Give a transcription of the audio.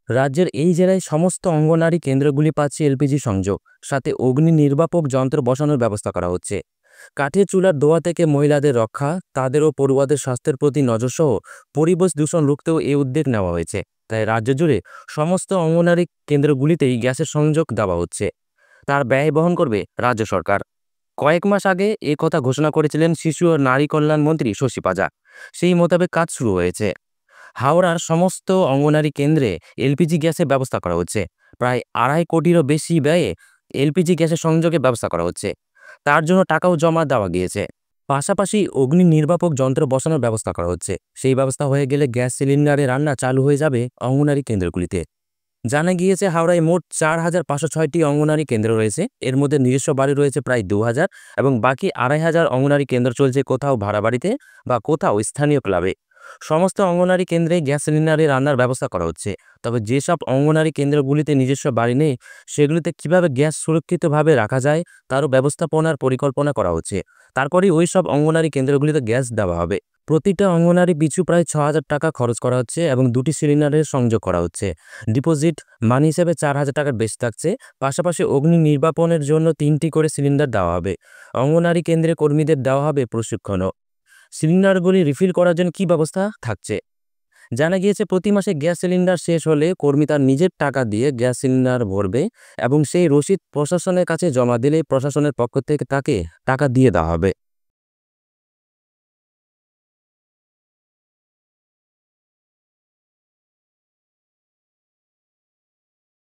রাজ্যের এই জেলায় সমস্ত অঙ্গনারী কেন্দ্রগুলি পাচ্ছে এলপিজি সংযোগ, সাথে অগ্নি নির্বাপক যন্ত্র বসানোর ব্যবস্থা করা হচ্ছে। কাঠের চুলার ধোঁয়া থেকে মহিলাদের রক্ষা, তাদের ও পড়ুয়াদের স্বাস্থ্যের প্রতি নজরসহ পরিবেশ দূষণ রুখতেও এই উদ্যোগ নেওয়া হয়েছে। তাই রাজ্য জুড়ে সমস্ত অঙ্গনারী কেন্দ্রগুলিতেই গ্যাসের সংযোগ দেওয়া হচ্ছে। তার ব্যয় বহন করবে রাজ্য সরকার। কয়েক মাস আগে এ কথা ঘোষণা করেছিলেন শিশু ও নারী কল্যাণ মন্ত্রী শশী পাজা। সেই মোতাবেক কাজ শুরু হয়েছে। হাওড়ার সমস্ত অঙ্গনারী কেন্দ্রে এলপিজি গ্যাসের ব্যবস্থা করা হচ্ছে। প্রায় 2.5 কোটিরও বেশি ব্যয়ে এলপিজি গ্যাসের সংযোগের ব্যবস্থা করা হচ্ছে। তার জন্য টাকাও জমা দেওয়া গিয়েছে। পাশাপাশি অগ্নি নির্বাপক যন্ত্র বসানোর ব্যবস্থা করা হচ্ছে। সেই ব্যবস্থা হয়ে গেলে গ্যাস সিলিন্ডারে রান্না চালু হয়ে যাবে অঙ্গনারী কেন্দ্রগুলিতে। জানা গিয়েছে হাওড়ায় মোট 4,506টি অঙ্গনারী কেন্দ্র রয়েছে। এর মধ্যে নিজস্ব বাড়ি রয়েছে প্রায় 2,000 এবং বাকি 2,500 অঙ্গনারী কেন্দ্র চলছে কোথাও ভাড়া বাড়িতে বা কোথাও স্থানীয় ক্লাবে। সমস্ত অঙ্গনারী কেন্দ্রে গ্যাস সিলিন্ডারে রান্নার ব্যবস্থা করা হচ্ছে। তবে যেসব অঙ্গনারী কেন্দ্রগুলিতে নিজস্ব বাড়ি নেই, সেগুলিতে কিভাবে গ্যাস সুরক্ষিতভাবে রাখা যায় তারও ব্যবস্থাপনার পরিকল্পনা করা হচ্ছে। তারপরেই ওই সব অঙ্গনারী কেন্দ্রগুলিতে গ্যাস দেওয়া হবে। প্রতিটা অঙ্গনারী পিছু প্রায় 6,000 টাকা খরচ করা হচ্ছে এবং 2টি সিলিন্ডারের সংযোগ করা হচ্ছে। ডিপোজিট মানি হিসেবে 4,000 টাকার বেশি থাকছে। পাশাপাশি অগ্নি নির্বাপনের জন্য 3টি করে সিলিন্ডার দেওয়া হবে। অঙ্গনারী কেন্দ্রে কর্মীদের দেওয়া হবে প্রশিক্ষণও। সিলিন্ডারগুলি রিফিল করার জন্য কী ব্যবস্থা থাকছে? জানা গিয়েছে প্রতি মাসে গ্যাস সিলিন্ডার শেষ হলে কর্মী তার নিজের টাকা দিয়ে গ্যাস সিলিন্ডার ভরবে এবং সেই রসিদ প্রশাসনের কাছে জমা দিলেই প্রশাসনের পক্ষ থেকে তাকে টাকা দিয়ে দেওয়া হবে।